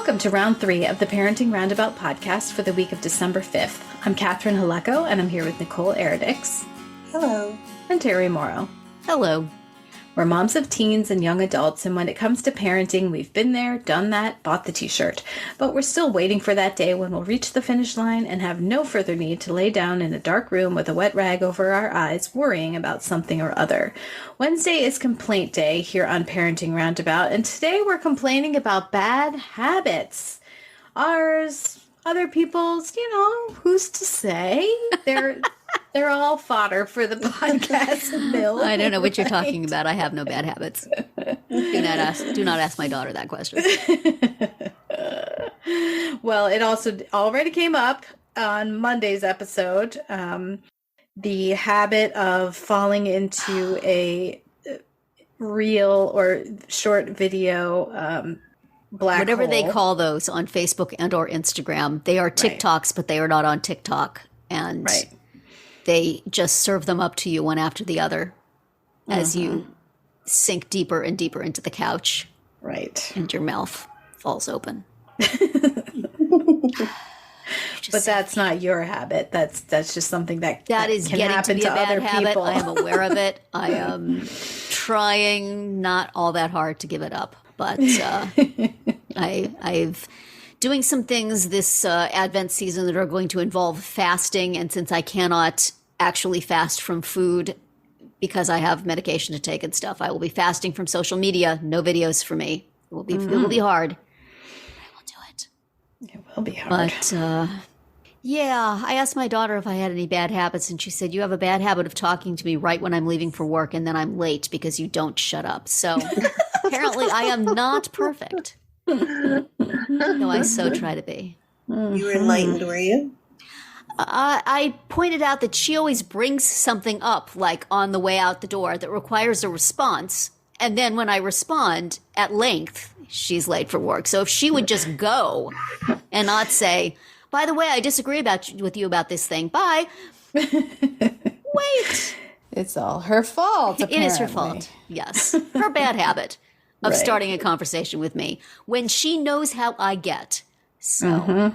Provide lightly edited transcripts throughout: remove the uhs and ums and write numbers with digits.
Welcome to round 3 of the Parenting Roundabout podcast for the week of December 5th. I'm Catherine Haleko, and I'm here with Nicole Eridix. Hello. And Terry Morrow. Hello. We're moms of teens and young adults, and when it comes to parenting, we've been there, done that, bought the t-shirt. But we're still waiting for that day when we'll reach the finish line and have no further need to lay down in a dark room with a wet rag over our eyes, worrying about something or other. Wednesday is complaint day here on Parenting Roundabout, and today we're complaining about bad habits. Ours, other people's, who's to say? They're all fodder for the podcast mill. I don't know what you're talking about. I have no bad habits. Do not ask my daughter that question. Well, it also already came up on Monday's episode. The habit of falling into a reel or short video black whatever hole. They call those on Facebook and or Instagram. They are TikToks, but they are not on TikTok. And they just serve them up to you one after the other as you sink deeper and deeper into the couch. Right. And your mouth falls open. But that's not your habit. That's just something that is can getting happen to be a bad other habit. people. I am aware of it. I am trying not all that hard to give it up, but I've doing some things this Advent season that are going to involve fasting, and since I cannot actually fast from food because I have medication to take and stuff, I will be fasting from social media. No videos for me. It will be hard. I will do it. It will be hard. But yeah, I asked my daughter if I had any bad habits, and she said, "You have a bad habit of talking to me right when I'm leaving for work, and then I'm late because you don't shut up." So apparently I am not perfect. Though I so try to be. You were enlightened, were you? I pointed out that she always brings something up, like on the way out the door, that requires a response. And then when I respond at length, she's late for work. So if she would just go and not say, "By the way, I disagree with you about this thing. Bye." Wait. It's all her fault, apparently. It is her fault, yes. Her bad habit of starting a conversation with me when she knows how I get. So,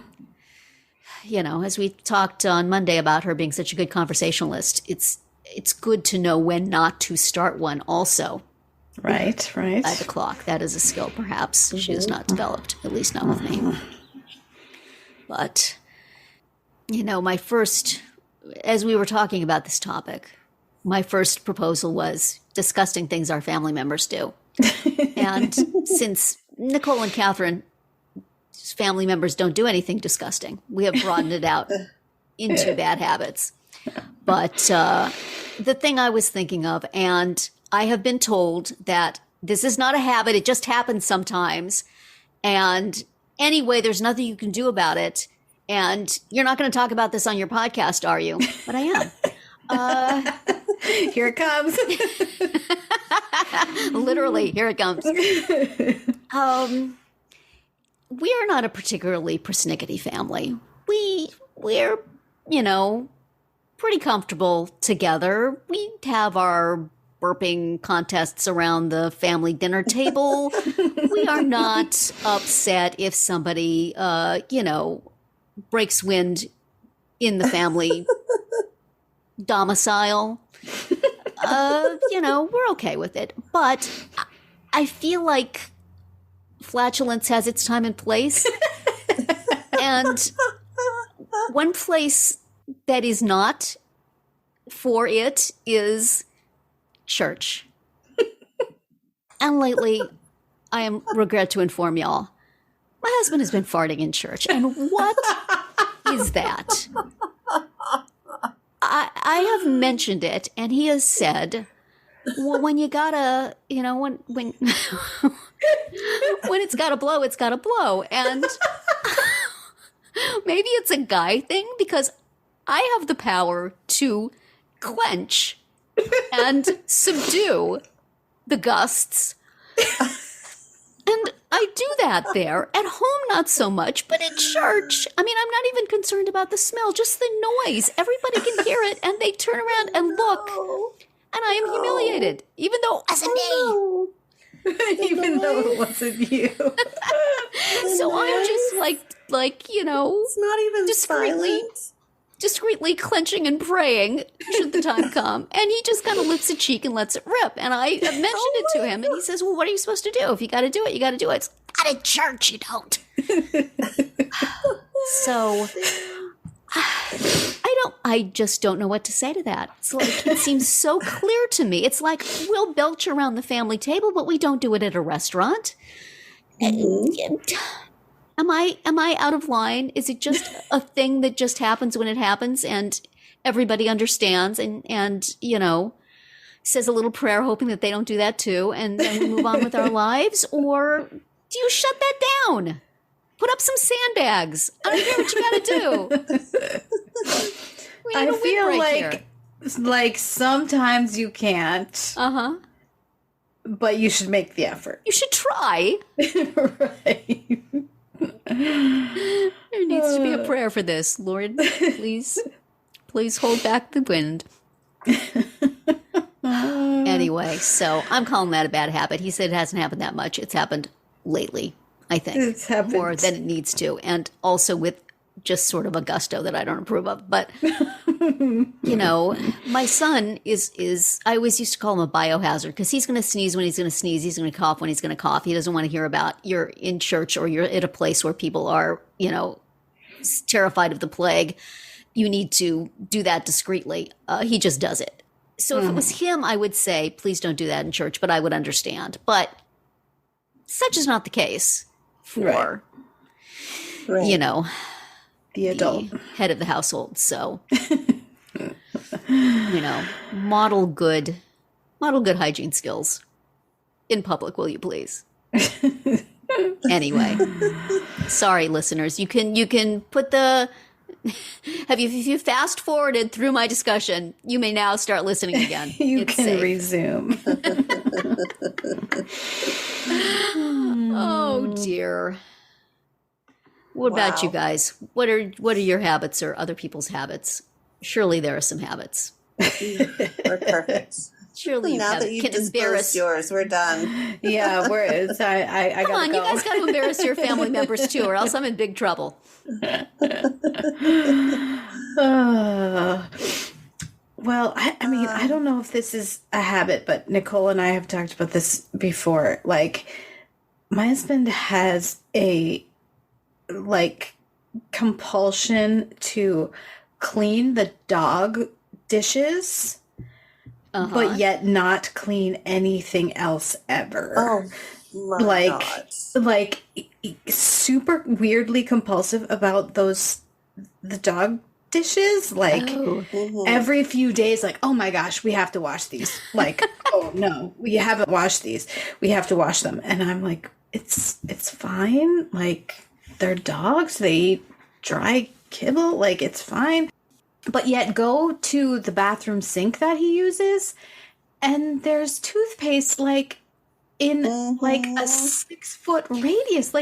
as we talked on Monday about her being such a good conversationalist, it's good to know when not to start one also. Right. By the clock. That is a skill, perhaps, she has not developed, at least not with me. But, my first, as we were talking about this topic, my first proposal was disgusting things our family members do. And since Nicole and Catherine's family members don't do anything disgusting, we have broadened it out into bad habits. But the thing I was thinking of, and I have been told that this is not a habit, it just happens sometimes. And anyway, there's nothing you can do about it. And you're not going to talk about this on your podcast, are you? But I am. Here it comes. Literally, here it comes. We are not a particularly persnickety family. We're, pretty comfortable together. We have our burping contests around the family dinner table. We are not upset if somebody, breaks wind in the family domicile. We're okay with it. But I feel like flatulence has its time and place. And one place that is not for it is church. And lately, I am regret to inform y'all, my husband has been farting in church. And what is that? I have mentioned it, and he has said, well, when you gotta, when when it's gotta blow, it's gotta blow. And maybe it's a guy thing, because I have the power to clench and subdue the gusts. And I do that there. At home, not so much, but at church, I'm not even concerned about the smell, just the noise. Everybody can hear it, and they turn around and look, and I am humiliated, even though it wasn't me. Even though it wasn't you. So I'm just like It's not even discreetly clenching and praying should the time come. And he just kind of lifts a cheek and lets it rip. And I mentioned it to him, and he says, well, what are you supposed to do? If you got to do it, you got to do it. It's not a church, you don't. So I just don't know what to say to that. It's like, it seems so clear to me. It's like, we'll belch around the family table, but we don't do it at a restaurant. Am I out of line? Is it just a thing that just happens when it happens and everybody understands and says a little prayer hoping that they don't do that too, and then we move on with our lives? Or do you shut that down? Put up some sandbags. I don't care what you got to do. I feel like sometimes you can't. But you should make the effort. You should try. Right. There needs to be a prayer for this. Lord, please hold back the wind. Anyway, so I'm calling that a bad habit. He said it hasn't happened that much. It's happened lately, I think. It's happened more than it needs to. And also with just sort of a gusto that I don't approve of. But, my son is, I always used to call him a biohazard because he's going to sneeze when he's going to sneeze. He's going to cough when he's going to cough. He doesn't want to hear about you're in church or you're at a place where people are, terrified of the plague. You need to do that discreetly. He just does it. So if it was him, I would say, please don't do that in church, but I would understand. But such is not the case for, the adult head of the household. So, model good hygiene skills in public, will you please? Anyway, sorry, listeners. You can put the. If you fast forwarded through my discussion, you may now start listening again. You can safe. Resume. Oh dear. What about you guys? What are your habits or other people's habits? Surely there are some habits. We're perfect. Surely now that you've disclosed yours, we're done. Yeah, I come on, go. You guys got to embarrass your family members too, or else I'm in big trouble. Well, I mean, I don't know if this is a habit, but Nicole and I have talked about this before. Like, my husband has a compulsion to clean the dog dishes, but yet not clean anything else ever. Oh, my God. Super weirdly compulsive about the dog dishes. Every few days, oh my gosh, we have to wash these. Oh no, we haven't washed these. We have to wash them. And I'm like, it's fine. They're dogs. They eat dry kibble. It's fine. But yet go to the bathroom sink that he uses, and there's toothpaste in a 6-foot radius.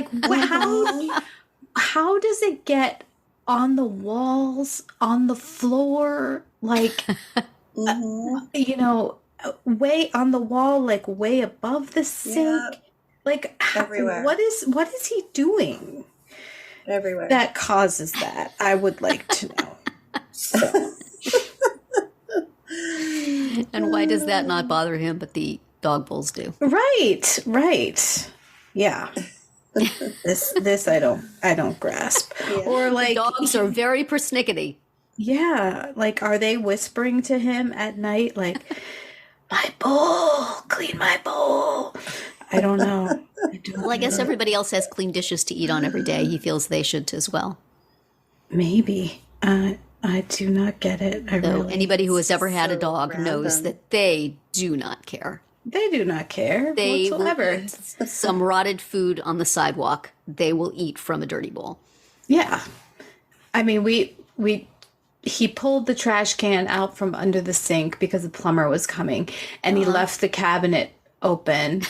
How does it get on the walls, on the floor, way on the wall, way above the sink? Everywhere. What is he doing? Everywhere. That causes that. I would like to know. So. And why does that not bother him, but the dog bowls do? Right. Yeah. This I don't grasp. Yeah. Or dogs are very persnickety. Yeah. Are they whispering to him at night? My bowl, clean my bowl. I don't know. I guess everybody else has clean dishes to eat on every day. He feels they should as well. Maybe. I do not get it. Anybody who has ever had a dog knows that they do not care. They do not care whatsoever. Will eat some rotted food on the sidewalk. They will eat from a dirty bowl. Yeah. I mean, he pulled the trash can out from under the sink because the plumber was coming, and he left the cabinet open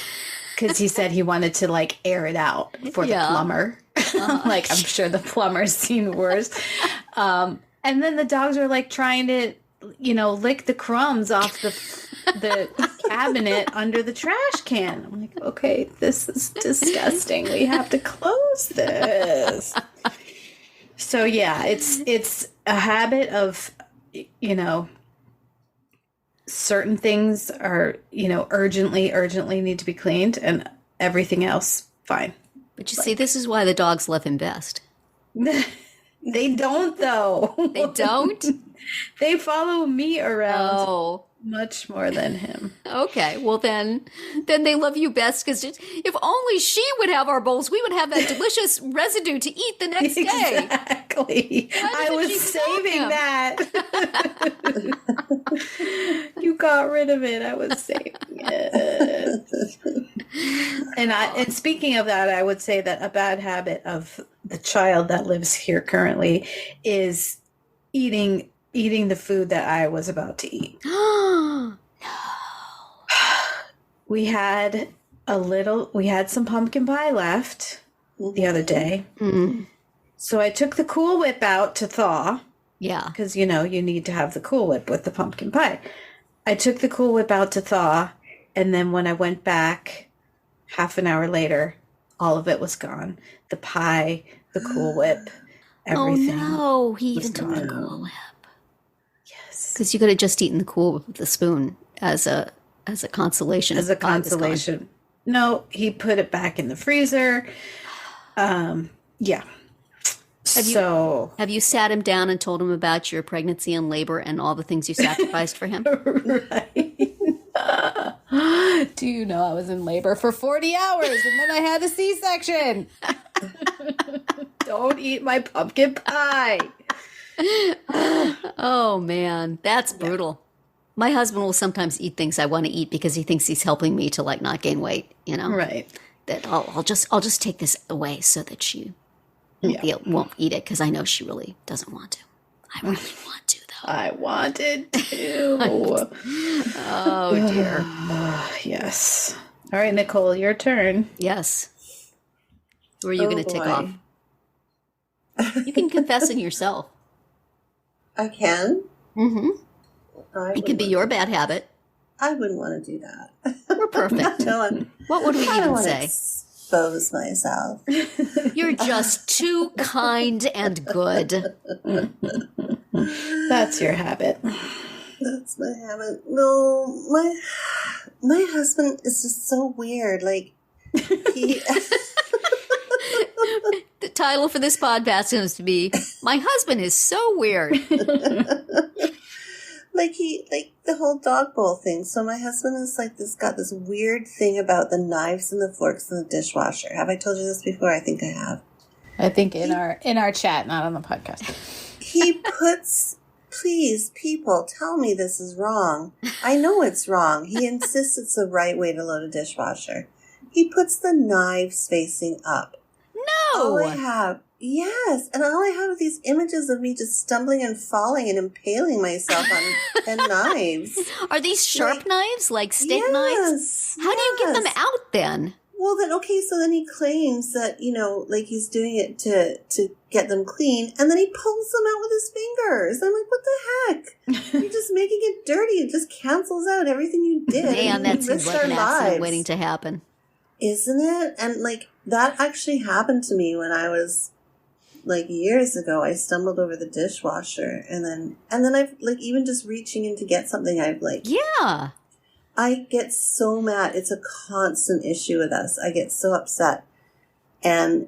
because he said he wanted to air it out for the plumber. I'm sure the plumber's seen worse. And then the dogs are trying to, lick the crumbs off the cabinet under the trash can. I'm like, okay, this is disgusting. We have to close this. So yeah, it's a habit of, certain things are, urgently need to be cleaned, and everything else, fine. But you see, this is why the dogs love him best. They don't, though. They don't? They follow me around much more than him. Okay, well then they love you best, because if only she would have our bowls, we would have that delicious residue to eat the next day. Exactly. I was saving that. You got rid of it. I was saving it. And speaking of that, I would say that a bad habit of the child that lives here currently is eating the food that I was about to eat. No. We had some pumpkin pie left the other day. Mm-hmm. So I took the Cool Whip out to thaw. Yeah. Because, you need to have the Cool Whip with the pumpkin pie. I took the Cool Whip out to thaw, and then when I went back half an hour later, all of it was gone. The pie, the Cool Whip, everything. Oh no, he even took the Cool Whip. Yes. Because you could have just eaten the Cool Whip with the spoon as a consolation. As a consolation. No, he put it back in the freezer. Yeah. Have you sat him down and told him about your pregnancy and labor and all the things you sacrificed for him? Right. Do you know I was in labor for 40 hours and then I had a C-section? Don't eat my pumpkin pie. Oh, man. That's brutal. My husband will sometimes eat things I want to eat because he thinks he's helping me to not gain weight, Right. That I'll just take this away so that she won't eat it, because I know she really doesn't want to. I really want to, though. I wanted to. Oh, dear. Yes. All right, Nicole, your turn. Yes. Who are you going to tick off? You can confess in yourself. I can? Mm-hmm. It could be your bad habit. I wouldn't want to do that. We're perfect. What would we even say? Expose myself. You're just too kind and good. That's your habit. That's my habit. No, my husband is just so weird. He... The title for this podcast is to be, My Husband is So Weird. The whole dog bowl thing. So my husband is got this weird thing about the knives and the forks in the dishwasher. Have I told you this before? I think I have. I think in our chat, not on the podcast. He puts, please, people, tell me this is wrong. I know it's wrong. He insists it's the right way to load a dishwasher. He puts the knives facing up. No! All I have are these images of me just stumbling and falling and impaling myself on knives. Are these sharp knives, like steak knives? How do you get them out then? Well, so then he claims that, he's doing it to get them clean, and then he pulls them out with his fingers. I'm like, what the heck? You're just making it dirty. It just cancels out everything you did. Man, that seems like an accident waiting to happen. Isn't it? And, that actually happened to me when I was, years ago. I stumbled over the dishwasher, and then I've, even just reaching in to get something, I've, Yeah. I get so mad. It's a constant issue with us. I get so upset. And,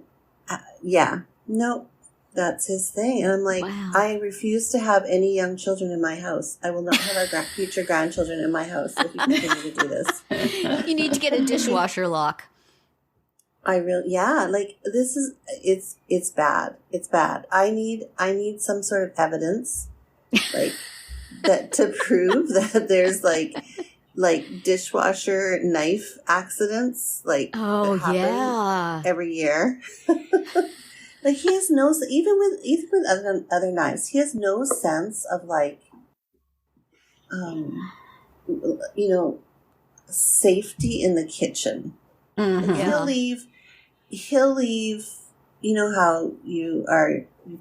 that's his thing. And I'm like, wow. I refuse to have any young children in my house. I will not have our future grandchildren in my house if you continue to do this. You need to get a dishwasher lock. This is, it's bad. It's bad. I need some sort of evidence, that to prove that there's dishwasher knife accidents, that happen every year. He has no, even with other knives, he has no sense of safety in the kitchen. Mm-hmm. He'll leave, how you've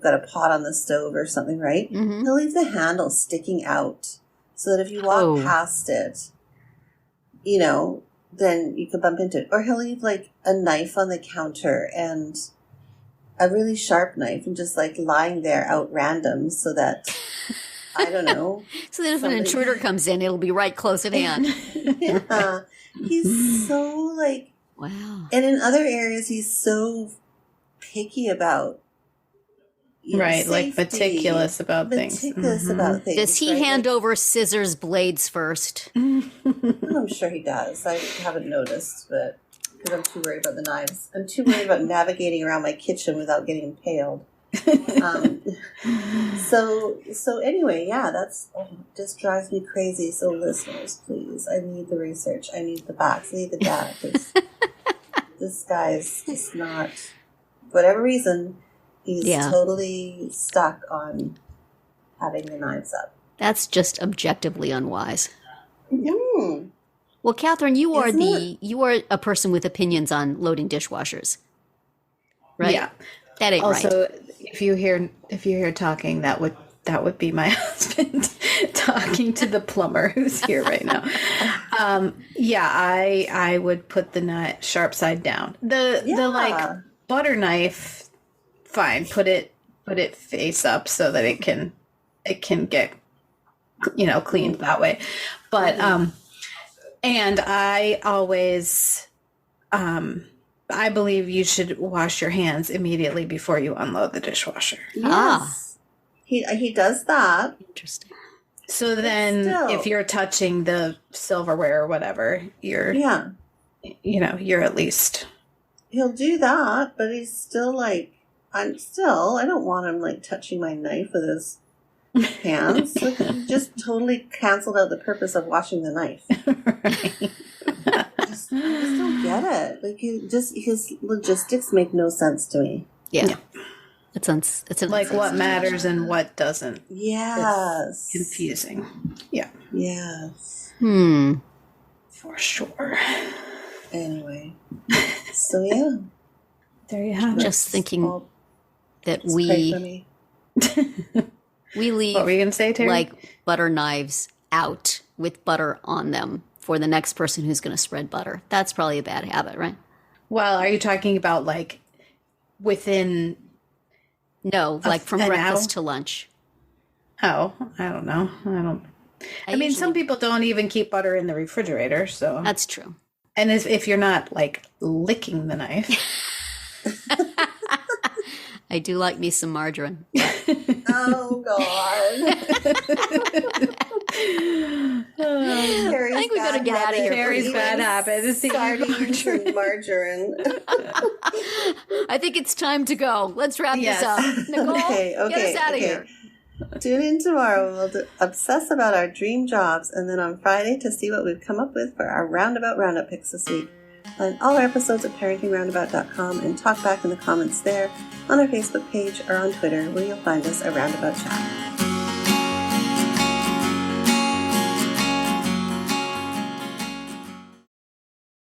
got a pot on the stove or something, right? Mm-hmm. He'll leave the handle sticking out so that if you walk past it, you know, then you could bump into it. Or he'll leave like a knife on the counter and a really sharp knife and just like lying there out random so that, I don't know. So that if an intruder comes in, it'll be right close at hand. Yeah. He's so like, Wow. and in other areas, he's so picky about, you know, Right, like safety, meticulous about things. about things. Does he hand over scissors blades first? I'm sure he does. I haven't noticed, but because I'm too worried about the knives. I'm too worried about navigating around my kitchen without getting impaled. So anyway, yeah, that's just drives me crazy. So listeners, please, I need the research. I need the box. I need the data. 'Cause this guy's just not, for whatever reason, he's totally stuck on having the knives up. That's just objectively unwise. Mm. Well, Catherine, you are a person with opinions on loading dishwashers, right? Yeah. That ain't right. Also, if you hear talking, that would be my husband talking to the plumber who's here right now. Yeah, I would put the sharp side down. The like butter knife, fine. Put it face up so that it can get, you know, cleaned that way. But and I always I believe you should wash your hands immediately before you unload the dishwasher. Yes. He does that. Interesting. So then if you're touching the silverware or whatever, you're at least. He'll do that, but he's still like, I don't want him like touching my knife with his hands. Like, he just totally canceled out the purpose of washing the knife. Right. I just don't get it. Like, his logistics make no sense to me. Yeah. It's like what matters and what doesn't. Yes. It's confusing. Yeah. Yes. For sure. Anyway. So yeah. There you have it. Just thinking that we leave, what were you going to say, Terry? like butter knives out with butter on them for the next person who's going to spread butter. That's probably a bad habit, right? Well, are you talking about like within... No, like from breakfast to lunch. Oh, I don't know. I mean, some people don't even keep butter in the refrigerator, so... That's true. And if you're not, like, licking the knife... I do like me some margarine. Oh, God. I think we better get out of here. Terry's bad habit is sardines and margarine. I think it's time to go. Let's wrap this up. Nicole, get us out of here. Tune in tomorrow. We'll obsess about our dream jobs, and then on Friday to see what we've come up with for our Roundabout picks this week. Find all our episodes at parentingroundabout.com and talk back in the comments there, on our Facebook page, or on Twitter, where you'll find us at Roundabout Chat.